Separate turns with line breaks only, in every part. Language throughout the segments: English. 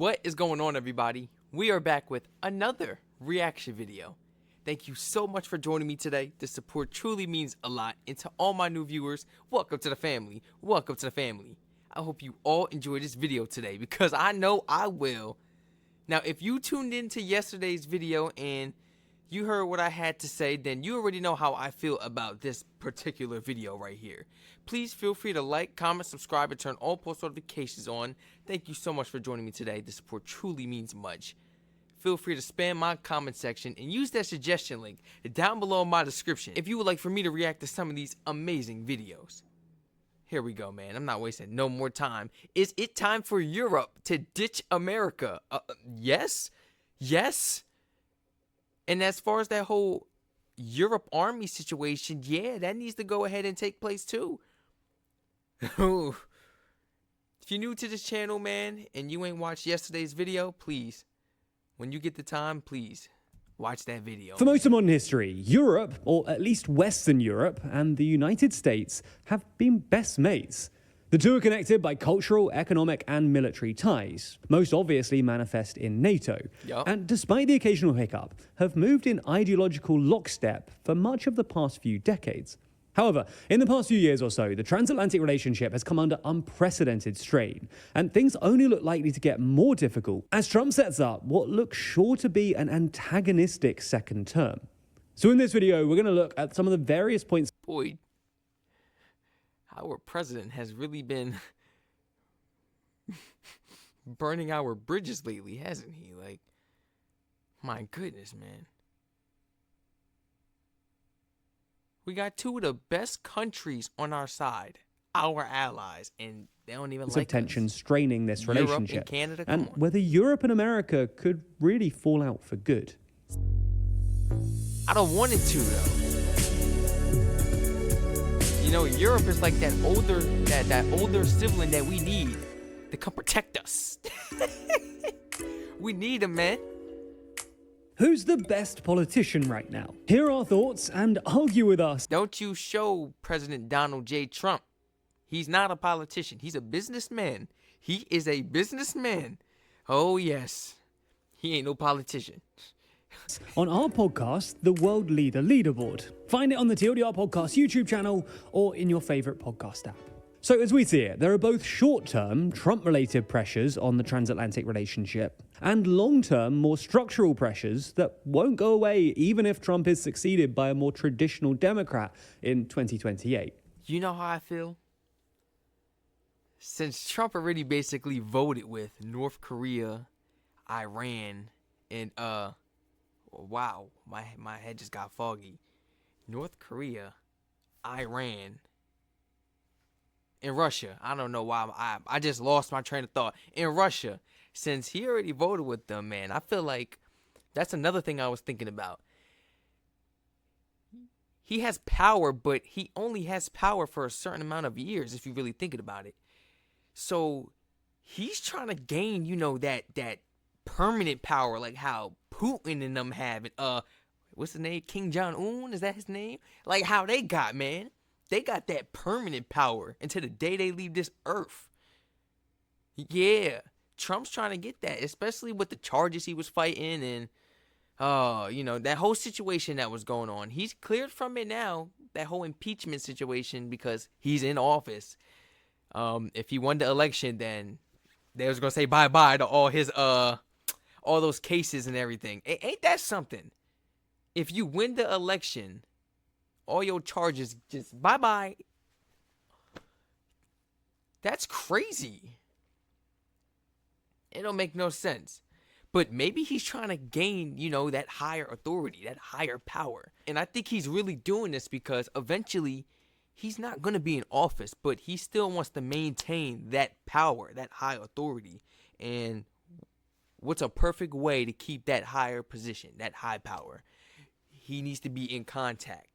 What is going on, everybody? We are back with another reaction video. Thank you so much for joining me today. The support truly means a lot. And to all my new viewers, welcome to the family. Welcome to the family. I hope you all enjoyed this video today because I know I will. Now, if you tuned into yesterday's video and you heard what I had to say, then you already know how I feel about this particular video right here. Please feel free to like, comment, subscribe, and turn all post notifications on. Thank you so much for joining me today. The support truly means much. Feel free to spam my comment section and use that suggestion link down below in my description if you would like for me to react to some of these amazing videos. Here we go, man. I'm not wasting no more time. Is it time for Europe to ditch America? Yes? Yes? And as far as that whole Europe army situation, yeah, that needs to go ahead and take place too. If you're new to this channel, man, and you ain't watched yesterday's video, please, when you get the time, please watch that video.
For most of modern history, Europe, or at least Western Europe, and the United States have been best mates. The two are connected by cultural, economic, and military ties, most obviously manifest in NATO, and despite the occasional hiccup, have moved in ideological lockstep for much of the past few decades. However, in the past few years or so, the transatlantic relationship has come under unprecedented strain, and things only look likely to get more difficult as Trump sets up what looks sure to be an antagonistic second term. So in this video, we're going to look at some of the various points.
Boy, our president has really been burning our bridges lately, hasn't he? Like, my goodness, man. We got two of the best countries on our side, our allies, and they don't even like
tension
us.
Straining this relationship,
Europe and Canada,
and whether Europe and America could really fall out for good.
I don't want it to, though. You know, Europe is like that older sibling that we need to come protect us. We need them, man.
Who's the best politician right now? Hear our thoughts and argue with us.
Don't you show President Donald J. Trump. He's not a politician. He's a businessman. He is a businessman. Oh, yes. He ain't no politician.
On our podcast, The World Leader Leaderboard. Find it on the TLDR Podcast YouTube channel or in your favorite podcast app. So as we see it, there are both short-term, Trump-related pressures on the transatlantic relationship and long-term, more structural pressures that won't go away even if Trump is succeeded by a more traditional Democrat in 2028.
You know how I feel? Since Trump already basically voted with North Korea, Iran, and wow, my head just got foggy. North Korea, Iran, and Russia. I don't know why I just lost my train of thought. In Russia, since he already voted with them, man, I feel like that's another thing I was thinking about. He has power, but he only has power for a certain amount of years if you really thinking about it. So he's trying to gain, you know, that permanent power, like how Putin and them have it. What's his name? Kim Jong-un? Is that his name? Like how they got, man. They got that permanent power until the day they leave this earth. Yeah, Trump's trying to get that, especially with the charges he was fighting and, you know, that whole situation that was going on. He's cleared from it now, that whole impeachment situation, because he's in office. If he won the election, then they was gonna say bye-bye to all his, all those cases and everything. Ain't that something? If you win the election, all your charges just bye-bye. That's crazy. It don't make no sense. But maybe he's trying to gain, you know, that higher authority, that higher power. And I think he's really doing this because eventually he's not going to be in office, but he still wants to maintain that power, that high authority. And what's a perfect way to keep that higher position, that high power? He needs to be in contact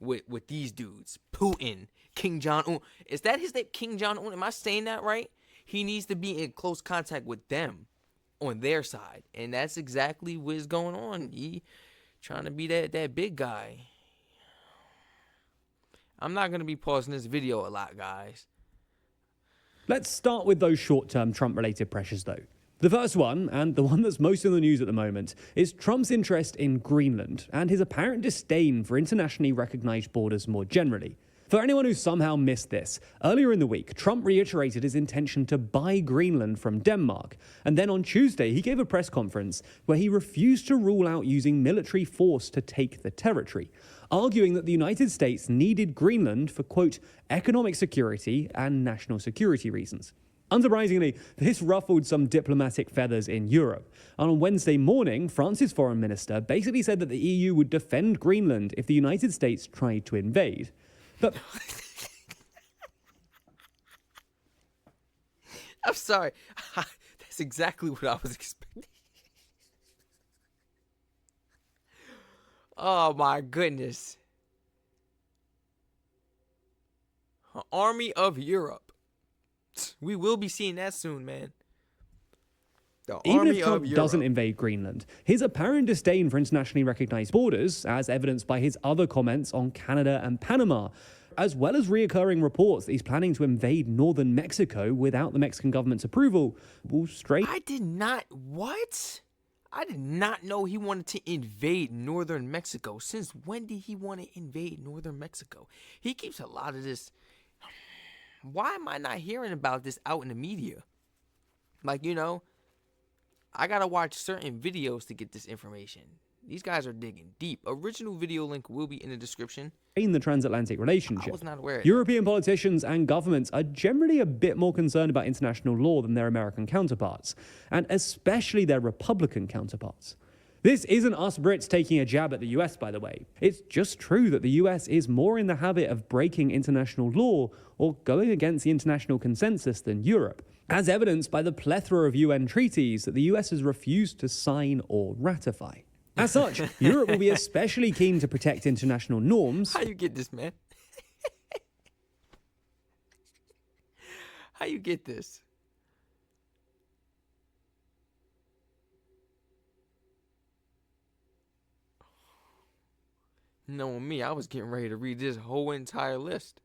with these dudes. Putin, Kim Jong-un. Is that his name? Kim Jong-un? Am I saying that right? He needs to be in close contact with them on their side. And that's exactly what's going on. He trying to be that big guy. I'm not going to be pausing this video a lot, guys.
Let's start with those short-term Trump-related pressures, though. The first one, and the one that's most in the news at the moment, is Trump's interest in Greenland and his apparent disdain for internationally recognized borders more generally. For anyone who somehow missed this, earlier in the week, Trump reiterated his intention to buy Greenland from Denmark, and then on Tuesday he gave a press conference where he refused to rule out using military force to take the territory, arguing that the United States needed Greenland for, quote, economic security and national security reasons. Unsurprisingly, this ruffled some diplomatic feathers in Europe. And on Wednesday morning, France's foreign minister basically said that the EU would defend Greenland if the United States tried to invade. But
I'm sorry. That's exactly what I was expecting. Oh my goodness. An army of Europe. We will be seeing that soon, man.
even if Trump doesn't invade Greenland, his apparent disdain for internationally recognized borders, as evidenced by his other comments on Canada and Panama, as well as reoccurring reports that he's planning to invade northern Mexico without the Mexican government's approval, will straight...
I did not know he wanted to invade northern Mexico. Since when did he want to invade northern Mexico? He keeps a lot of this. Why am I not hearing about this out in the media? Like, you know, I gotta watch certain videos to get this information. These guys are digging deep. Original video link will be in the description.
In the transatlantic relationship,
I was not aware of
European politicians and governments are generally a bit more concerned about international law than their American counterparts, and especially their Republican counterparts. This isn't us Brits taking a jab at the US, by the way. It's just true that the US is more in the habit of breaking international law or going against the international consensus than Europe, as evidenced by the plethora of UN treaties that the US has refused to sign or ratify. As such, Europe will be especially keen to protect international norms.
How you get this, man? How you get this? Knowing me, I was getting ready to read this whole entire list.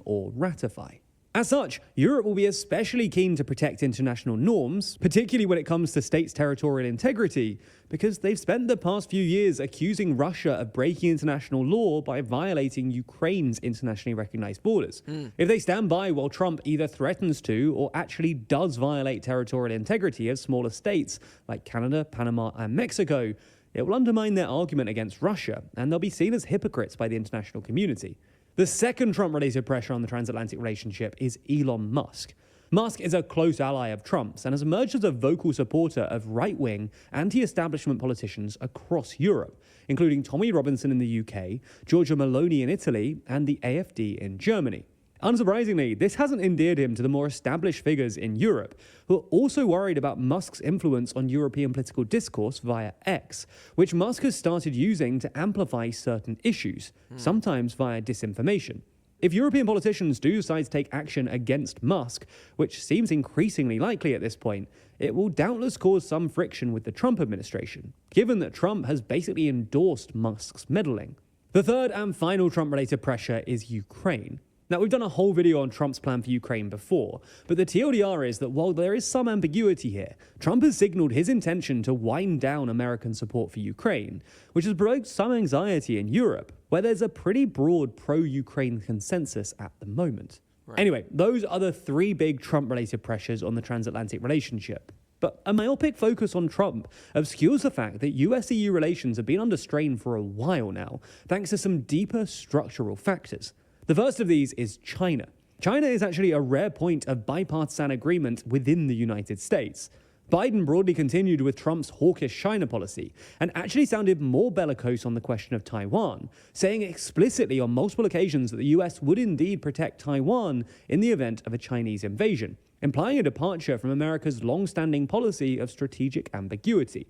Or ratify. As such, Europe will be especially keen to protect international norms, particularly when it comes to states' territorial integrity, because they've spent the past few years accusing Russia of breaking international law by violating Ukraine's internationally recognized borders. If they stand by while Trump either threatens to or actually does violate territorial integrity of smaller states like Canada, Panama, and Mexico, it will undermine their argument against Russia, and they'll be seen as hypocrites by the international community. The second Trump-related pressure on the transatlantic relationship is Elon Musk. Musk is a close ally of Trump's and has emerged as a vocal supporter of right-wing, anti-establishment politicians across Europe, including Tommy Robinson in the UK, Giorgia Meloni in Italy, and the AfD in Germany. Unsurprisingly, this hasn't endeared him to the more established figures in Europe, who are also worried about Musk's influence on European political discourse via X, which Musk has started using to amplify certain issues, sometimes via disinformation. If European politicians do decide to take action against Musk, which seems increasingly likely at this point, it will doubtless cause some friction with the Trump administration, given that Trump has basically endorsed Musk's meddling. The third and final Trump-related pressure is Ukraine. Now, we've done a whole video on Trump's plan for Ukraine before, but the TLDR is that while there is some ambiguity here, Trump has signaled his intention to wind down American support for Ukraine, which has provoked some anxiety in Europe, where there's a pretty broad pro-Ukraine consensus at the moment. Right. Anyway, those are the three big Trump-related pressures on the transatlantic relationship. But a myopic focus on Trump obscures the fact that US-EU relations have been under strain for a while now, thanks to some deeper structural factors. The first of these is China. China is actually a rare point of bipartisan agreement within the United States. Biden broadly continued with Trump's hawkish China policy and actually sounded more bellicose on the question of Taiwan, saying explicitly on multiple occasions that the US would indeed protect Taiwan in the event of a Chinese invasion, implying a departure from America's long-standing policy of strategic ambiguity.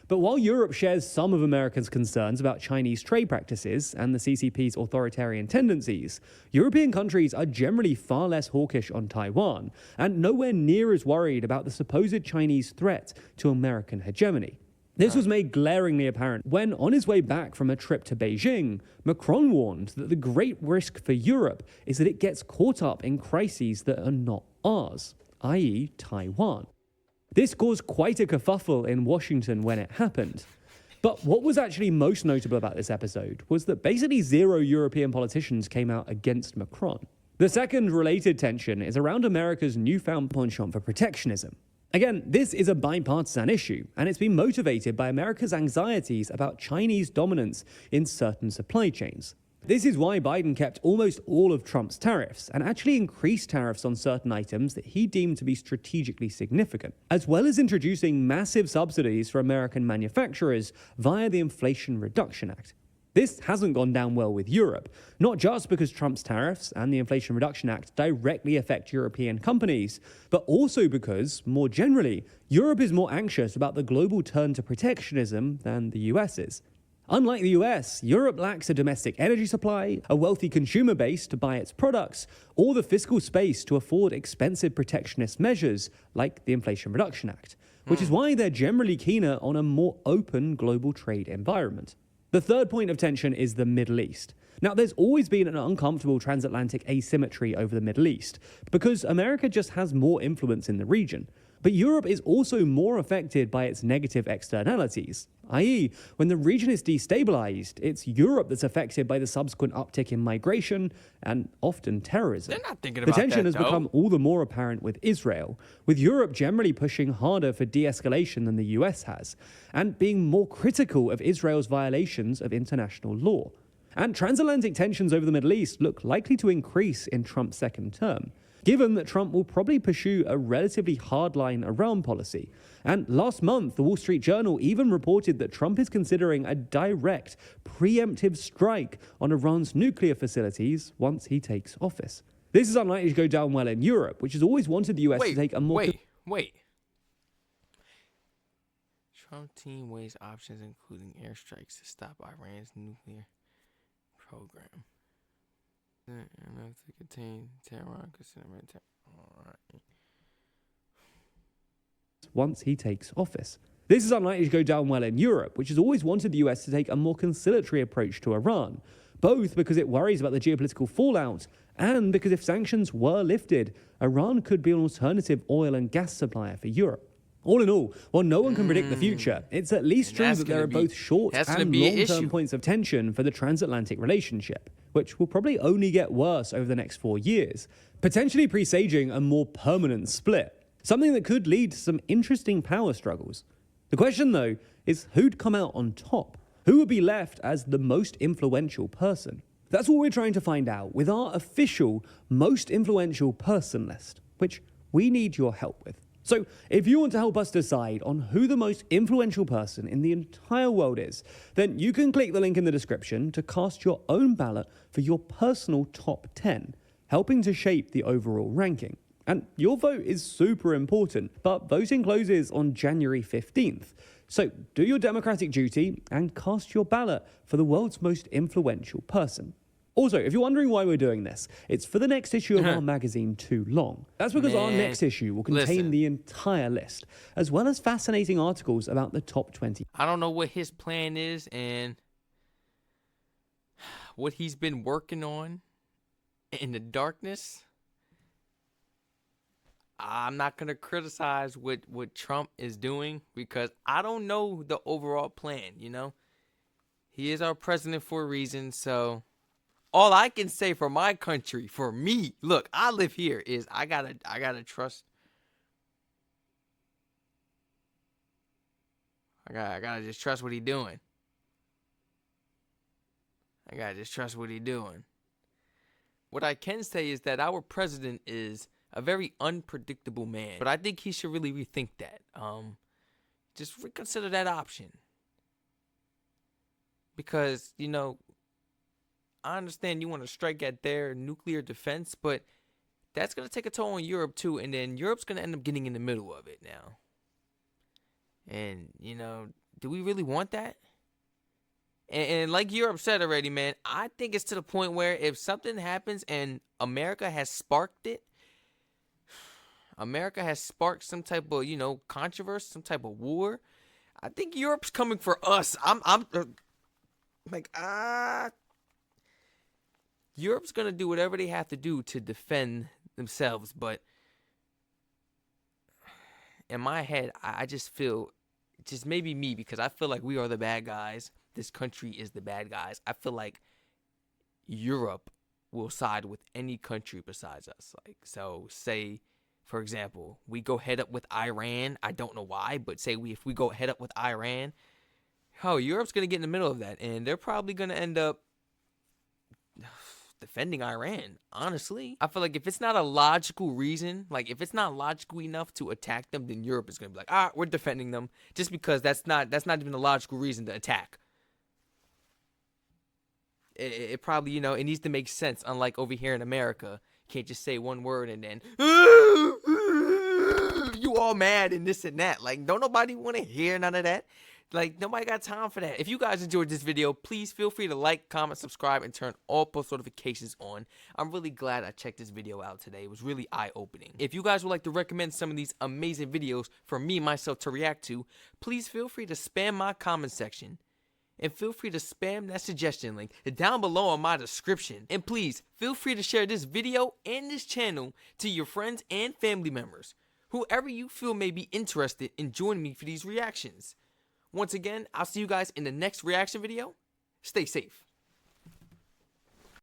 But while Europe shares some of America's concerns about Chinese trade practices and the CCP's authoritarian tendencies, European countries are generally far less hawkish on Taiwan and nowhere near as worried about the supposed Chinese threat to American hegemony. This was made glaringly apparent when, on his way back from a trip to Beijing, Macron warned that the great risk for Europe is that it gets caught up in crises that are not ours, i.e. Taiwan. This caused quite a kerfuffle in Washington when it happened. But what was actually most notable about this episode was that basically 0 European politicians came out against Macron. The second related tension is around America's newfound penchant for protectionism. Again, this is a bipartisan issue, and it's been motivated by America's anxieties about Chinese dominance in certain supply chains. This is why Biden kept almost all of Trump's tariffs and actually increased tariffs on certain items that he deemed to be strategically significant, as well as introducing massive subsidies for American manufacturers via the Inflation Reduction Act. This hasn't gone down well with Europe, not just because Trump's tariffs and the Inflation Reduction Act directly affect European companies, but also because, more generally, Europe is more anxious about the global turn to protectionism than the US is. Unlike the US, Europe lacks a domestic energy supply, a wealthy consumer base to buy its products, or the fiscal space to afford expensive protectionist measures like the Inflation Reduction Act, which is why they're generally keener on a more open global trade environment. The third point of tension is the Middle East. Now, there's always been an uncomfortable transatlantic asymmetry over the Middle East, because America just has more influence in the region. But Europe is also more affected by its negative externalities, i.e., when the region is destabilized, it's Europe that's affected by the subsequent uptick in migration and often terrorism.
They're not thinking
The
about
tension
that,
has
though.
become all the more apparent with Israel, with Europe generally pushing harder for de-escalation than the US has, and being more critical of Israel's violations of international law. And transatlantic tensions over the Middle East look likely to increase in Trump's second term, given that Trump will probably pursue a relatively hardline Iran policy. And last month, the Wall Street Journal even reported that Trump is considering a direct, preemptive strike on Iran's nuclear facilities once he takes office. This is unlikely to go down well in Europe, which has always wanted the US to take a more...
Wait. Trump team weighs options including airstrikes to stop Iran's nuclear program. Enough to contain Tehran.
Once he takes office. This is unlikely to go down well in Europe, which has always wanted the US to take a more conciliatory approach to Iran, both because it worries about the geopolitical fallout and because if sanctions were lifted, Iran could be an alternative oil and gas supplier for Europe. All in all, while no one can predict the future, it's at least true that there are both short and long-term points of tension for the transatlantic relationship, which will probably only get worse over the next 4 years, potentially presaging a more permanent split, something that could lead to some interesting power struggles. The question, though, is who'd come out on top? Who would be left as the most influential person? That's what we're trying to find out with our official most influential person list, which we need your help with. So if you want to help us decide on who the most influential person in the entire world is, then you can click the link in the description to cast your own ballot for your personal top 10, helping to shape the overall ranking. And your vote is super important, but voting closes on January 15th. So do your democratic duty and cast your ballot for the world's most influential person. Also, if you're wondering why we're doing this, it's for the next issue of our magazine Too Long. That's because our next issue will contain the entire list, as well as fascinating articles about the top 20.
I don't know what his plan is and what he's been working on in the darkness. I'm not going to criticize what Trump is doing because I don't know the overall plan, you know? He is our president for a reason, so... all I can say for my country, for me, look, I live here, is I gotta trust. I gotta just trust what he doing. I gotta just trust what he doing. What I can say is that our president is a very unpredictable man, but I think he should really rethink that. Just reconsider that option. Because, you know, I understand you want to strike at their nuclear defense, but that's going to take a toll on Europe too, and then Europe's going to end up getting in the middle of it now. And, you know, do we really want that? And like Europe said already, man, I think it's to the point where if something happens and America has sparked it, America has sparked some type of, you know, controversy, some type of war, I think Europe's coming for us. Europe's going to do whatever they have to do to defend themselves, but in my head, I just feel, just maybe me, because I feel like we are the bad guys. This country is the bad guys. I feel like Europe will side with any country besides us. Like, so say, for example, we go head up with Iran. I don't know why, but say if we go head up with Iran, Europe's gonna get in the middle of that, and they're probably gonna end up defending Iran. Honestly, I feel like if it's not a logical reason, like if it's not logical enough to attack them, then Europe is gonna be like, we're defending them, just because that's not even a logical reason to attack. It probably, it needs to make sense. Unlike over here in America, you can't just say one word and then you all mad and this and that. Like, don't nobody want to hear none of that. Like, nobody got time for that. If you guys enjoyed this video, please feel free to like, comment, subscribe, and turn all post notifications on. I'm really glad I checked this video out today. It was really eye-opening. If you guys would like to recommend some of these amazing videos for me, myself, to react to, please feel free to spam my comment section. And feel free to spam that suggestion link down below in my description. And please, feel free to share this video and this channel to your friends and family members. Whoever you feel may be interested in joining me for these reactions. Once again, I'll see you guys in the next reaction video. Stay safe.